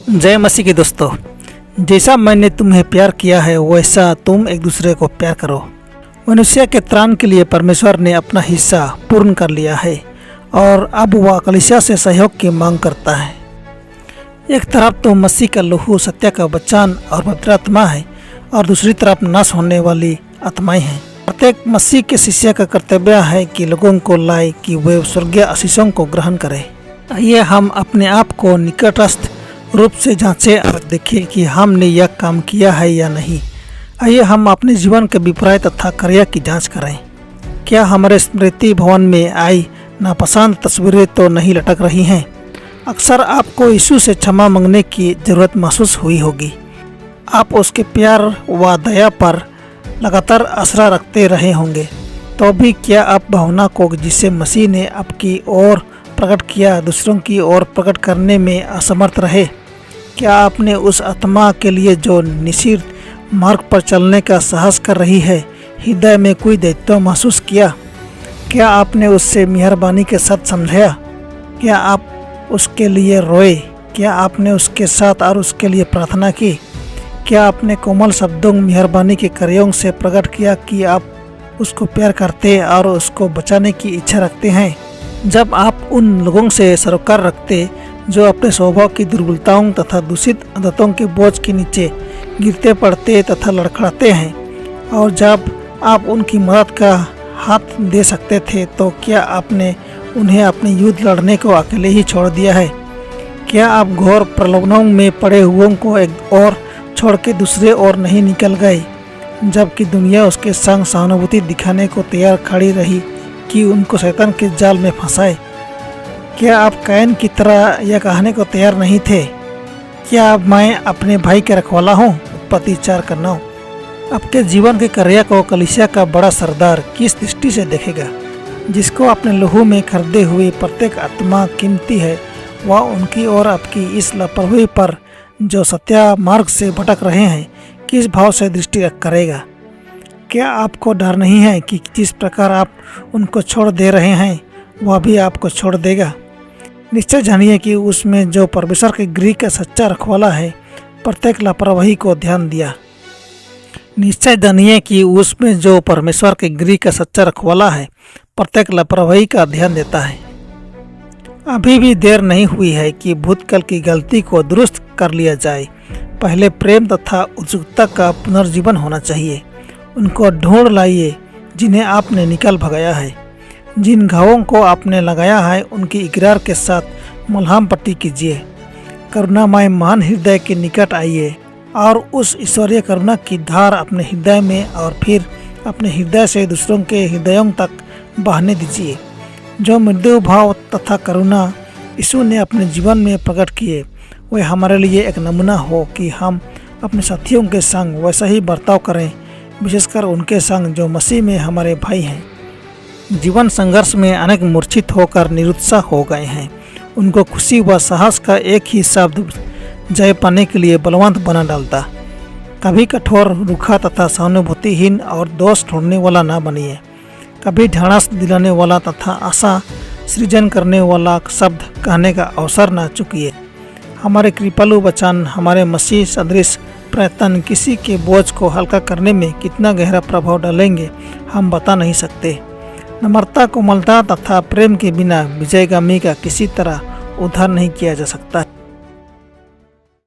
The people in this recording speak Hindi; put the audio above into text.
जय मसीह के दोस्तों। जैसा मैंने तुम्हें प्यार किया है वैसा तुम एक दूसरे को प्यार करो। मनुष्य के त्राण के लिए परमेश्वर ने अपना हिस्सा पूर्ण कर लिया है और अब वह कलीसिया से सहयोग की मांग करता है। एक तरफ तो मसीह का लहू सत्य का वचन और पवित्र आत्मा है और दूसरी तरफ नाश होने वाली आत्माएं हैं। प्रत्येक मसीह के शिष्य का कर्तव्य है कि लोगों को लाए कि वे स्वर्गीय आशीषों को ग्रहण करें। आइए हम अपने आप को निकटस्थ रूप से जांचें और देखें कि हमने यह काम किया है या नहीं। आइए हम अपने जीवन के विपर्य तथा कार्य की जांच करें। क्या हमारे स्मृति भवन में आई नापसंद तस्वीरें तो नहीं लटक रही हैं? अक्सर आपको यीशु से क्षमा मांगने की ज़रूरत महसूस हुई होगी। आप उसके प्यार व दया पर लगातार आसरा रखते रहे होंगे, तो भी क्या आप भावना को जिसे मसीह ने आपकी ओर प्रकट किया दूसरों की ओर प्रकट करने में असमर्थ रहे? क्या आपने उस आत्मा के लिए जो निश्चित मार्ग पर चलने का साहस कर रही है हृदय में कोई दायित्व महसूस किया? क्या आपने उससे मेहरबानी के साथ समझाया? क्या आप उसके लिए रोए? क्या आपने उसके साथ और उसके लिए प्रार्थना की? क्या आपने कोमल शब्दों मेहरबानी के कार्यों से प्रकट किया कि आप उसको प्यार करते और उसको बचाने की इच्छा रखते हैं? जब आप उन लोगों से सरोकार रखते जो अपने स्वभाव की दुर्बलताओं तथा दूषित आदतों के बोझ के नीचे गिरते पड़ते तथा लड़खड़ाते हैं, और जब आप उनकी मदद का हाथ दे सकते थे, तो क्या आपने उन्हें अपने युद्ध लड़ने को अकेले ही छोड़ दिया है? क्या आप घोर प्रलोभनों में पड़े हुओं को एक और छोड़ के दूसरे ओर नहीं निकल गए, जबकि दुनिया उसके संग सहानुभूति दिखाने को तैयार खड़ी रही कि उनको शैतान के जाल में फंसाए? क्या आप कैन की तरह यह कहने को तैयार नहीं थे, क्या मैं अपने भाई का रखवाला हूँ? उत्पत्ति 4:9। आपके जीवन के कार्य को कलीसिया का बड़ा सरदार किस दृष्टि से देखेगा? जिसको अपने लहू में खरीदे हुए प्रत्येक आत्मा कीमती है, वह उनकी और आपकी इस लापरवाही पर जो सत्य मार्ग से भटक रहे हैं किस भाव से दृष्टि करेगा? क्या आपको डर नहीं है कि जिस प्रकार आप उनको छोड़ दे रहे हैं वह भी आपको छोड़ देगा? निश्चय जानिए कि उसमें जो परमेश्वर के गृह का सच्चा रखवाला है प्रत्येक लापरवाही को ध्यान दिया। निश्चय जानिए कि उसमें जो परमेश्वर के गृह का सच्चा रखवाला है प्रत्येक लापरवाही का ध्यान देता है। अभी भी देर नहीं हुई है कि भूतकाल की गलती को दुरुस्त कर लिया जाए। पहले प्रेम तथा उत्सुकता का पुनर्जीवन होना चाहिए। उनको ढूंढ लाइए जिन्हें आपने निकाल भगाया है। जिन घावों को आपने लगाया है उनकी इकरार के साथ मलहम पट्टी कीजिए। करुणामय महान हृदय के निकट आइए और उस ईश्वरीय करुणा की धार अपने हृदय में और फिर अपने हृदय से दूसरों के हृदयों तक बहने दीजिए। जो मृदु भाव तथा करुणा यीशु ने अपने जीवन में प्रकट किए वे हमारे लिए एक नमूना हो कि हम अपने साथियों के संग वैसा ही बर्ताव करें, विशेषकर उनके संग जो मसीह में हमारे भाई हैं। जीवन संघर्ष में अनेक मूर्छित होकर निरुत्साह हो गए हैं। उनको खुशी व साहस का एक ही शब्द जय पाने के लिए बलवंत बना डालता। कभी कठोर, रूखा तथा सहानुभूतिहीन और दोष ढूंढने वाला न बनिए। कभी ढाढ़स दिलाने वाला तथा आशा सृजन करने वाला शब्द कहने का अवसर न चुकिए। हमारे कृपालु वचन, हमारे मसीह सदृश प्रयत्न किसी के बोझ को हल्का करने में कितना गहरा प्रभाव डालेंगे हम बता नहीं सकते। नम्रता, कोमलता तथा प्रेम के बिना विजयगामी का किसी तरह उद्धार नहीं किया जा सकता।